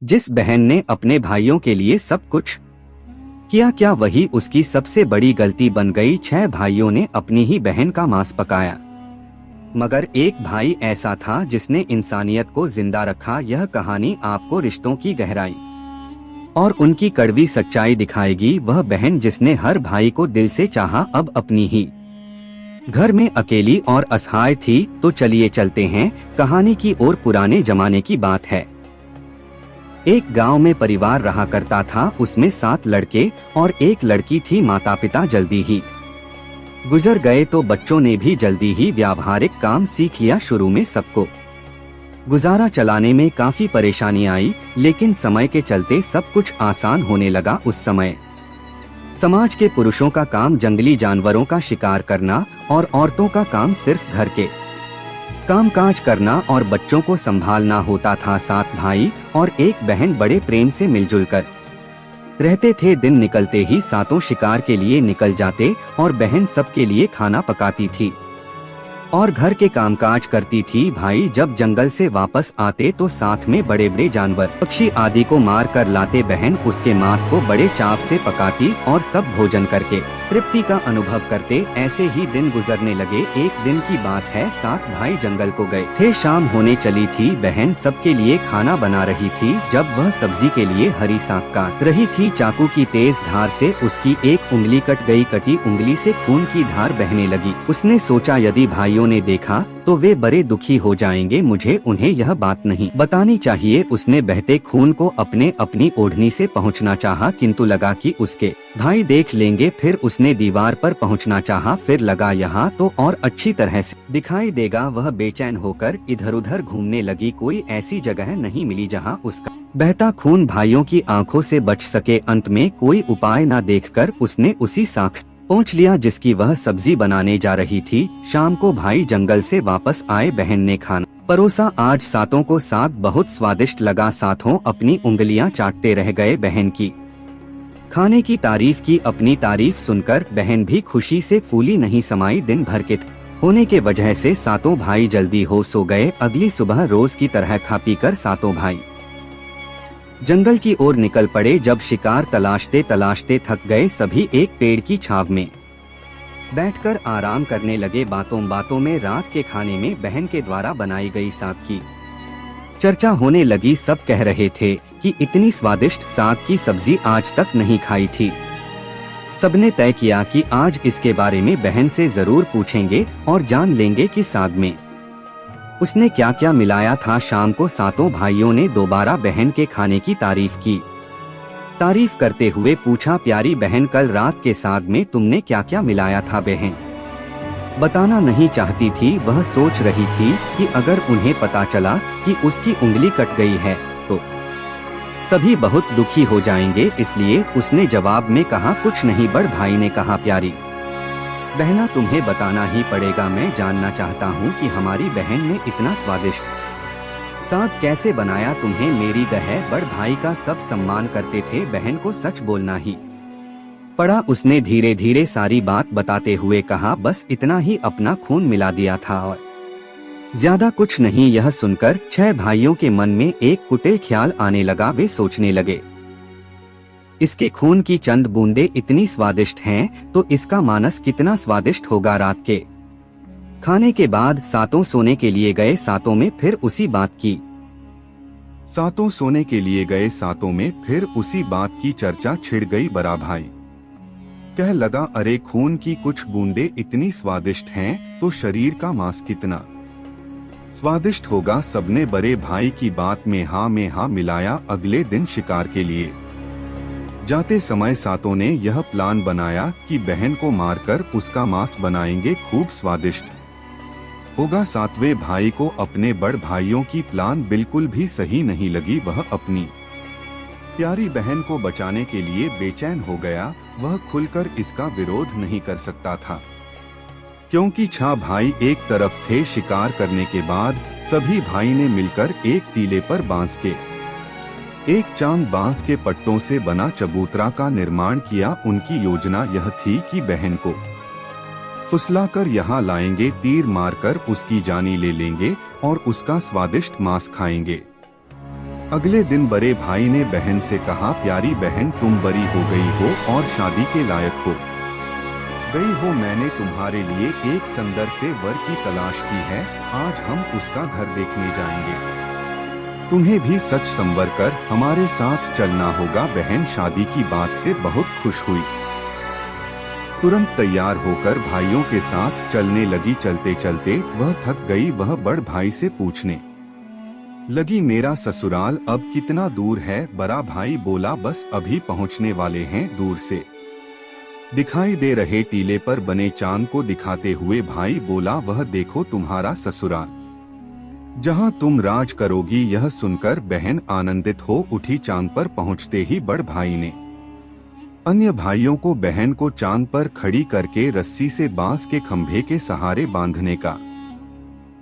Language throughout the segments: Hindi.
जिस बहन ने अपने भाइयों के लिए सब कुछ किया, क्या वही उसकी सबसे बड़ी गलती बन गई? 6 भाइयों ने अपनी ही बहन का मांस पकाया, मगर एक भाई ऐसा था जिसने इंसानियत को जिंदा रखा। यह कहानी आपको रिश्तों की गहराई और उनकी कड़वी सच्चाई दिखाएगी। वह बहन जिसने हर भाई को दिल से चाहा, अब अपनी ही घर में अकेली और असहाय थी। तो चलिए चलते हैं कहानी की ओर। पुराने जमाने की बात है। एक गांव में परिवार रहा करता था। उसमें 7 लड़के और 1 लड़की थी। माता पिता जल्दी ही गुजर गए तो बच्चों ने भी जल्दी ही व्यावहारिक काम सीख लिया। शुरू में सबको गुजारा चलाने में काफी परेशानी आई, लेकिन समय के चलते सब कुछ आसान होने लगा। उस समय समाज के पुरुषों का काम जंगली जानवरों का शिकार करना और औरतों का काम सिर्फ घर के कामकाज करना और बच्चों को संभालना होता था। 7 भाई और 1 बहन बड़े प्रेम से मिलजुल कर रहते थे। दिन निकलते ही 7 शिकार के लिए निकल जाते और बहन सबके लिए खाना पकाती थी और घर के कामकाज करती थी। भाई जब जंगल से वापस आते तो साथ में बड़े बड़े जानवर, पक्षी आदि को मार कर लाते। बहन उसके मांस को बड़े चाव से पकाती और सब भोजन करके तृप्ति का अनुभव करते। ऐसे ही दिन गुजरने लगे। एक दिन की बात है, 7 भाई जंगल को गए थे। शाम होने चली थी। बहन सबके लिए खाना बना रही थी। जब वह सब्जी के लिए हरी साग काट रही थी, चाकू की तेज धार से उसकी एक उंगली कट गई। कटी उंगली से खून की धार बहने लगी। उसने सोचा यदि भाइयों ने देखा तो वे बड़े दुखी हो जाएंगे। मुझे उन्हें यह बात नहीं बतानी चाहिए। उसने बहते खून को अपनी ओढ़नी से पहुंचना चाहा, किंतु लगा कि उसके भाई देख लेंगे। फिर उसने दीवार पर पहुंचना चाहा, फिर लगा यहाँ तो और अच्छी तरह से दिखाई देगा। वह बेचैन होकर इधर उधर घूमने लगी। कोई ऐसी जगह नहीं मिली जहाँ उसका बहता खून भाइयों की आंखों से बच सके। अंत में कोई उपाय न देखकर उसने उसी साख पहुंच लिया जिसकी वह सब्जी बनाने जा रही थी। शाम को भाई जंगल से वापस आए। बहन ने खाना परोसा। आज 7 को साग बहुत स्वादिष्ट लगा। 7 अपनी उंगलियां चाटते रह गए। बहन की खाने की तारीफ की। अपनी तारीफ सुनकर बहन भी खुशी से फूली नहीं समाई। दिन भर के होने के वजह से 7 भाई जल्दी हो सो गए। अगली सुबह रोज की तरह खा पी कर 7 भाई जंगल की ओर निकल पड़े। जब शिकार तलाशते तलाशते थक गए, सभी एक पेड़ की छाव में बैठकर आराम करने लगे। बातों बातों में रात के खाने में बहन के द्वारा बनाई गई साग की चर्चा होने लगी। सब कह रहे थे कि इतनी स्वादिष्ट साग की सब्जी आज तक नहीं खाई थी। सबने तय किया कि आज इसके बारे में बहन से जरूर पूछेंगे और जान लेंगे कि साग में उसने क्या क्या मिलाया था। शाम को 7 भाइयों ने दोबारा बहन के खाने की तारीफ की। तारीफ करते हुए पूछा, प्यारी बहन कल रात के साग में तुमने क्या क्या मिलाया था? बहन बताना नहीं चाहती थी। वह सोच रही थी कि अगर उन्हें पता चला कि उसकी उंगली कट गई है तो सभी बहुत दुखी हो जाएंगे। इसलिए उसने जवाब में कहा, कुछ नहीं। बड़ भाई ने कहा, प्यारी बहना तुम्हें बताना ही पड़ेगा। मैं जानना चाहता हूँ कि हमारी बहन ने इतना स्वादिष्ट साग कैसे बनाया। तुम्हें मेरी गह। बड़ भाई का सब सम्मान करते थे। बहन को सच बोलना ही पड़ा। उसने धीरे धीरे सारी बात बताते हुए कहा, बस इतना ही, अपना खून मिला दिया था और ज्यादा कुछ नहीं। यह सुनकर 6 भाइयों के मन में एक कुटिल ख्याल आने लगा। वे सोचने लगे, इसके खून की चंद बूंदे इतनी स्वादिष्ट हैं तो इसका मानस कितना स्वादिष्ट होगा। रात के खाने के बाद 7 सोने के लिए गए। 7 में फिर उसी बात की 7 सोने के लिए गए। 7 में फिर उसी बात की चर्चा छिड़ गई। बड़ा भाई कह लगा, अरे खून की कुछ बूंदे इतनी स्वादिष्ट हैं तो शरीर का मांस कितना स्वादिष्ट होगा। सबने बड़े भाई की बात में हाँ मिलाया। अगले दिन शिकार के लिए जाते समय 7 ने यह प्लान बनाया कि बहन को मारकर उसका मांस बनाएंगे, खूब स्वादिष्ट होगा। 7वें भाई को अपने बड़ भाइयों की प्लान बिल्कुल भी सही नहीं लगी। वह अपनी प्यारी बहन को बचाने के लिए बेचैन हो गया। वह खुलकर इसका विरोध नहीं कर सकता था, क्योंकि 6 भाई एक तरफ थे। शिकार करने के बाद सभी भाई ने मिलकर एक टीले पर बांस के एक चांद बांस के पट्टों से बना चबूतरा का निर्माण किया। उनकी योजना यह थी कि बहन को फुसलाकर यहाँ लाएंगे, तीर मारकर उसकी जानी ले लेंगे और उसका स्वादिष्ट मांस खाएंगे। अगले दिन बड़े भाई ने बहन से कहा, प्यारी बहन, तुम बड़ी हो गई हो और शादी के लायक हो गई हो। मैंने तुम्हारे लिए एक सुंदर से वर की तलाश की है। आज हम उसका घर देखने जाएंगे। तुम्हें भी सच संवर कर हमारे साथ चलना होगा। बहन शादी की बात से बहुत खुश हुई। तुरंत तैयार होकर भाइयों के साथ चलने लगी। चलते चलते वह थक गई। वह बड़ भाई से पूछने लगी, मेरा ससुराल अब कितना दूर है? बड़ा भाई बोला, बस अभी पहुंचने वाले हैं। दूर से दिखाई दे रहे टीले पर बने चांद को दिखाते हुए भाई बोला, वह देखो तुम्हारा ससुराल, जहां तुम राज करोगी। यह सुनकर बहन आनंदित हो उठी। चांद पर पहुंचते ही बड़ भाई ने अन्य भाइयों को बहन को चांद पर खड़ी करके रस्सी से बांस के खंभे के सहारे बांधने का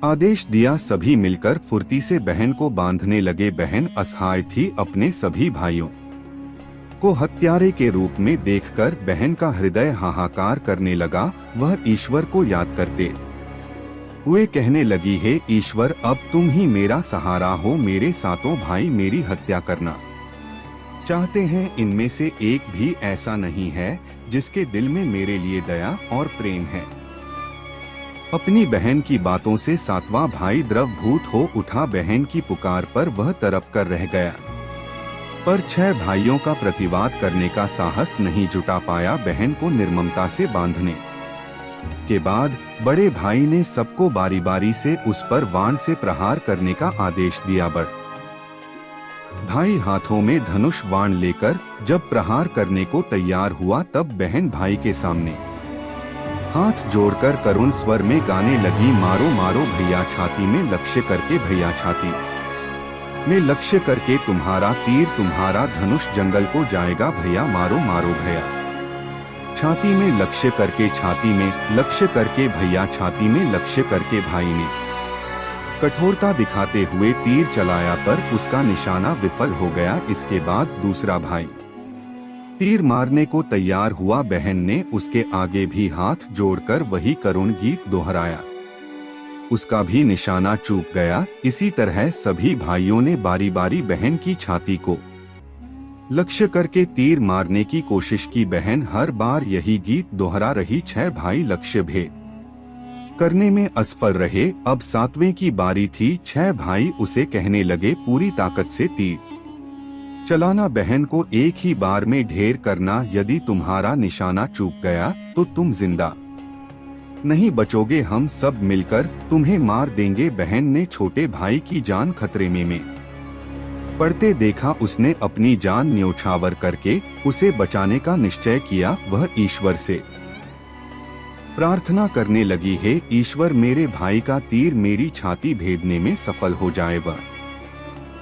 आदेश दिया। सभी मिलकर फुर्ती से बहन को बांधने लगे। बहन असहाय थी। अपने सभी भाइयों को हत्यारे के रूप में देखकर बहन का हृदय हाहाकार करने लगा। वह ईश्वर को याद करते हुए कहने लगी, हे ईश्वर, अब तुम ही मेरा सहारा हो। मेरे सातों भाई मेरी हत्या करना चाहते हैं। इनमें से एक भी ऐसा नहीं है जिसके दिल में मेरे लिए दया और प्रेम है। अपनी बहन की बातों से सातवां भाई द्रवभूत हो उठा। बहन की पुकार पर वह तड़प कर रह गया, पर 6 भाइयों का प्रतिवाद करने का साहस नहीं जुटा पाया। बहन को निर्ममता से बांधने के बाद बड़े भाई ने सबको बारी बारी से उस पर बाण से प्रहार करने का आदेश दिया। बड़ भाई हाथों में धनुष बाण लेकर जब प्रहार करने को तैयार हुआ, तब बहन भाई के सामने हाथ जोड़कर करुण स्वर में गाने लगी, मारो मारो भैया छाती में लक्ष्य करके, भैया छाती में लक्ष्य करके, तुम्हारा तीर तुम्हारा धनुष जंगल को जाएगा। भैया मारो मारो भैया छाती में लक्ष्य करके, छाती में लक्ष्य करके, भैया छाती में लक्ष्य करके। भाई ने कठोरता दिखाते हुए तीर चलाया, पर उसका निशाना विफल हो गया। इसके बाद दूसरा भाई तीर मारने को तैयार हुआ। बहन ने उसके आगे भी हाथ जोड़कर वही करुण गीत दोहराया। उसका भी निशाना चूक गया। इसी तरह सभी भाइयों ने बारी बारी बहन की छाती को लक्ष्य करके तीर मारने की कोशिश की। बहन हर बार यही गीत दोहरा रही। 6 भाई लक्ष्य भेद करने में असफल रहे। अब 7वें की बारी थी। 6 भाई उसे कहने लगे, पूरी ताकत से तीर चलाना, बहन को एक ही बार में ढेर करना। यदि तुम्हारा निशाना चूक गया तो तुम जिंदा नहीं बचोगे। हम सब मिलकर तुम्हें मार देंगे। बहन ने छोटे भाई की जान खतरे में पड़ते देखा। उसने अपनी जान न्योछावर करके उसे बचाने का निश्चय किया। वह ईश्वर से प्रार्थना करने लगी, हे ईश्वर, मेरे भाई का तीर मेरी छाती भेदने में सफल हो जाए। वह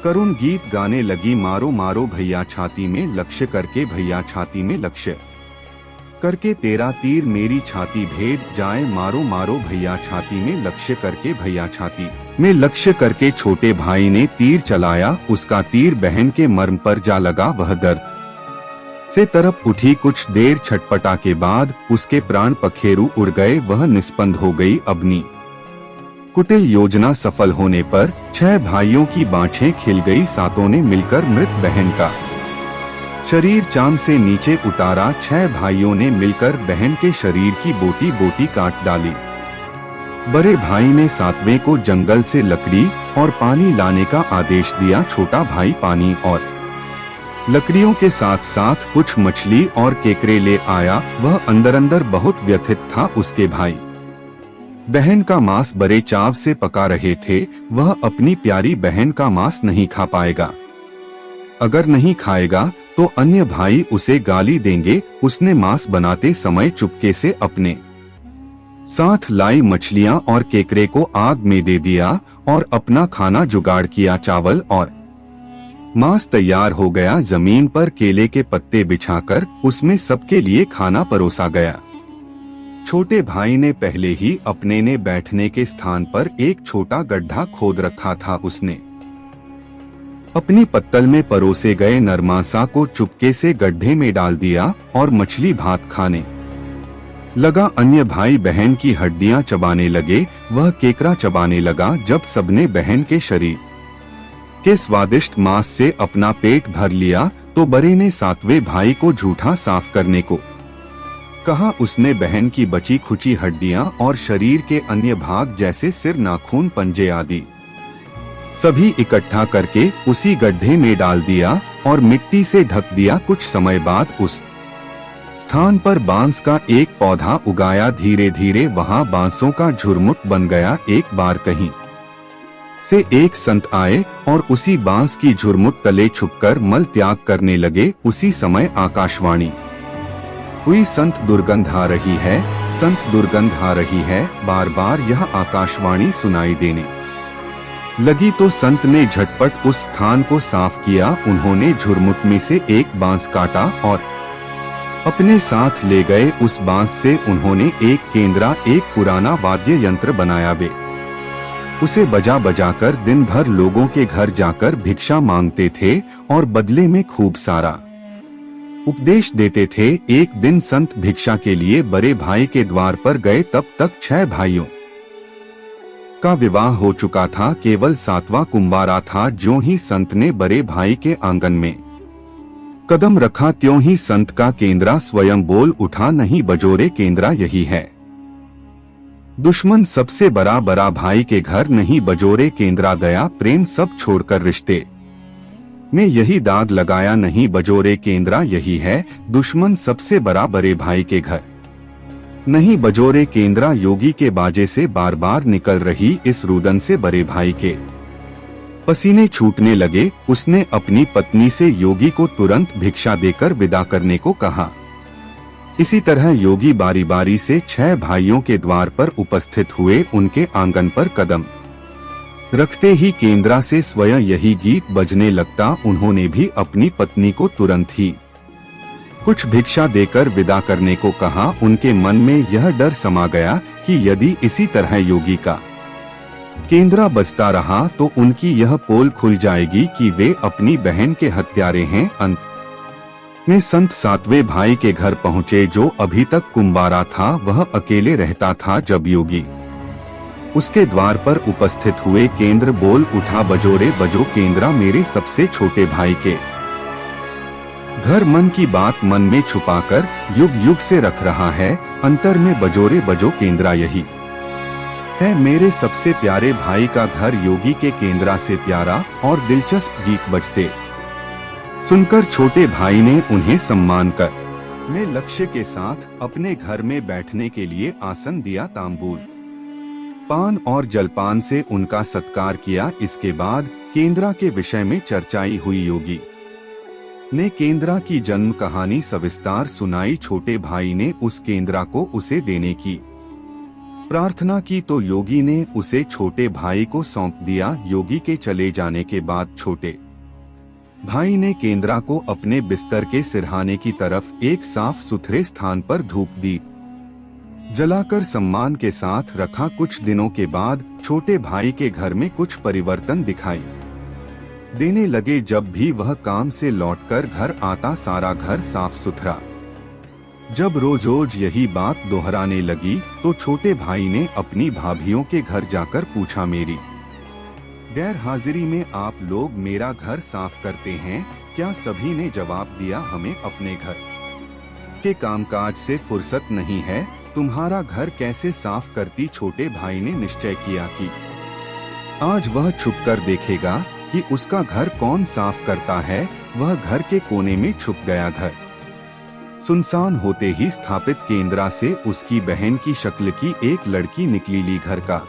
करुण गीत गाने लगी, मारो मारो भैया छाती में लक्ष्य करके, भैया छाती में लक्ष्य करके, तेरा तीर मेरी छाती भेद जाए। मारो मारो भैया छाती में लक्ष्य करके, भैया छाती में लक्ष्य करके। छोटे भाई ने तीर चलाया। उसका तीर बहन के मर्म पर जा लगा। वह दर्द से तरफ उठी। कुछ देर छटपटा के बाद उसके प्राण पखेरु उड़ गए। वह निस्पंद हो गई। अपनी कुटिल योजना सफल होने पर 6 भाइयों की बाँछें खिल गई। सातों ने मिलकर मृत बहन का शरीर चांद से नीचे उतारा। 6 भाइयों ने मिलकर बहन के शरीर की बोटी बोटी काट डाली। बड़े भाई ने 7वें को जंगल से लकड़ी और पानी लाने का आदेश दिया। छोटा भाई पानी और लकड़ियों के साथ साथ कुछ मछली और केकरे ले आया। वह अंदर अंदर बहुत व्यथित था। उसके भाई बहन का मांस बड़े चाव से पका रहे थे। वह अपनी प्यारी बहन का मांस नहीं खा पाएगा। अगर नहीं खाएगा तो अन्य भाई उसे गाली देंगे। उसने मांस बनाते समय चुपके से अपने साथ लाई मछलियां और केकरे को आग में दे दिया और अपना खाना जुगाड़ किया। चावल और मांस तैयार हो गया। जमीन पर केले के पत्ते बिछाकर उसमें सबके लिए खाना परोसा गया। छोटे भाई ने पहले ही अपने ने बैठने के स्थान पर एक छोटा गड्ढा खोद रखा था। उसने अपनी पत्तल में परोसे गए नरमांसा को चुपके से गड्ढे में डाल दिया और मछली भात खाने लगा। अन्य भाई बहन की हड्डियां चबाने लगे। वह केकरा चबाने लगा। जब सबने बहन के शरीर के स्वादिष्ट मांस से अपना पेट भर लिया तो बड़े ने सातवें भाई को जूठा साफ करने को कहा। उसने बहन की बची खुची हड्डियां और शरीर के अन्य भाग जैसे सिर, नाखून, पंजे आदि सभी इकट्ठा करके उसी गड्ढे में डाल दिया और मिट्टी से ढक दिया। कुछ समय बाद उस स्थान पर बांस का एक पौधा उगाया। धीरे धीरे वहां बांसों का झुरमुट बन गया। एक बार कहीं से एक संत आए और उसी बांस की झुरमुट तले छुपकर मल त्याग करने लगे। उसी समय आकाशवाणी हुई, संत दुर्गंध आ रही है, संत दुर्गंध आ रही है। बार बार यह आकाशवाणी सुनाई देने लगी तो संत ने झटपट उस स्थान को साफ किया। उन्होंने झुरमुट में से एक बांस काटा और अपने साथ ले गए। उस बांस से उन्होंने एक केंद्रा, एक पुराना वाद्य यंत्र बनाया। वे उसे बजा बजाकर दिन भर लोगों के घर जाकर भिक्षा मांगते थे और बदले में खूब सारा उपदेश देते थे। एक दिन संत भिक्षा के लिए बड़े भाई के द्वार पर गए। तब तक 6 भाइयों का विवाह हो चुका था, केवल 7वां कुंवारा था। ज्यों ही संत ने बड़े भाई के आंगन में कदम रखा त्यों ही संत का केंद्रा स्वयं बोल उठा, नहीं बजोरे केंद्रा यही है। दुश्मन सबसे बड़ा भाई के घर, नहीं बजोरे केंद्रा दया प्रेम सब छोड़कर रिश्ते में यही दाग लगाया। नहीं बजोरे केंद्रा यही है। दुश्मन सबसे बड़े भाई के घर, नहीं बजोरे केंद्रा योगी के बाजे से बार बार निकल रही इस रुदन से बड़े भाई के पसीने छूटने लगे। उसने अपनी पत्नी से योगी को तुरंत भिक्षा देकर विदा करने को कहा। इसी तरह योगी बारी बारी से 6 भाइयों के द्वार पर उपस्थित हुए। उनके आंगन पर कदम रखते ही केंद्रा से स्वयं यही गीत बजने लगता। उन्होंने भी अपनी पत्नी को तुरंत ही कुछ भिक्षा देकर विदा करने को कहा। उनके मन में यह डर समा गया कि यदि इसी तरह योगी का केंद्रा बजता रहा तो उनकी यह पोल खुल जाएगी कि वे अपनी बहन के हत्यारे हैं। अंत में संत 7वें भाई के घर पहुँचे, जो अभी तक कुंवारा था। वह अकेले रहता था। जब योगी उसके द्वार पर उपस्थित हुए, केंद्र बोल उठा, बजोरे बजो केंद्रा मेरे सबसे छोटे भाई के घर। मन की बात मन में छुपाकर युग युग से रख रहा है। अंतर में बजोरे बजो केंद्रा यही है। मेरे सबसे प्यारे भाई का घर। योगी के केंद्रा से प्यारा और दिलचस्प गीत बजते सुनकर छोटे भाई ने उन्हें सम्मान कर में लक्ष्य के साथ अपने घर में बैठने के लिए आसन दिया। तांबूल, पान और जलपान से उनका सत्कार किया। इसके बाद केंद्रा के विषय में चर्चाई हुई। योगी ने केंद्रा की जन्म कहानी सविस्तार सुनाई। छोटे भाई ने उस केंद्रा को उसे देने की प्रार्थना की तो योगी ने उसे छोटे भाई को सौंप दिया। योगी के चले जाने के बाद छोटे भाई ने केंद्रा को अपने बिस्तर के सिरहाने की तरफ एक साफ सुथरे स्थान पर धूप दीप जलाकर सम्मान के साथ रखा। कुछ दिनों के बाद छोटे भाई के घर में कुछ परिवर्तन दिखाई देने लगे। जब भी वह काम से लौटकर घर आता, सारा घर साफ सुथरा। जब रोज रोज यही बात दोहराने लगी तो छोटे भाई ने अपनी भाभियों के घर जाकर पूछा, मेरी गैर हाजिरी में आप लोग मेरा घर साफ करते हैं क्या? सभी ने जवाब दिया, हमें अपने घर के कामकाज से फुर्सत नहीं है, तुम्हारा घर कैसे साफ करती? छोटे भाई ने निश्चय किया कि आज वह छुपकर देखेगा कि उसका घर कौन साफ करता है। वह घर के कोने में छुप गया। घर सुनसान होते ही स्थापित केंद्रा से उसकी बहन की शक्ल की एक लड़की निकली। ली घर का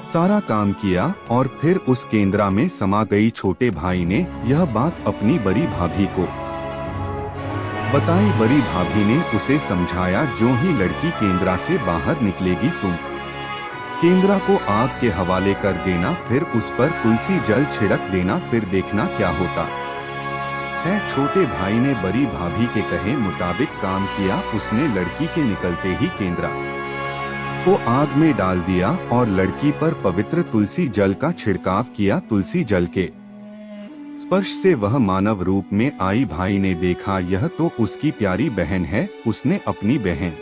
सारा काम किया और फिर उस केंद्रा में समा गई। छोटे भाई ने यह बात अपनी बड़ी भाभी को बताई। बड़ी भाभी ने उसे समझाया, जो ही लड़की केंद्रा से बाहर निकलेगी तुम केंद्रा को आग के हवाले कर देना, फिर उस पर तुलसी जल छिड़क देना, फिर देखना क्या होता है। छोटे भाई ने बड़ी भाभी के कहे मुताबिक काम किया। उसने लड़की के निकलते ही केंद्रा को आग में डाल दिया और लड़की पर पवित्र तुलसी जल का छिड़काव किया। तुलसी जल के स्पर्श से वह मानव रूप में आई। भाई ने देखा यह तो उसकी प्यारी बहन है। उसने अपनी बहन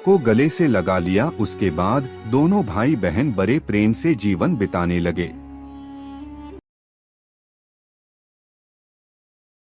को गले से लगा लिया। उसके बाद दोनों भाई बहन बड़े प्रेम से जीवन बिताने लगे।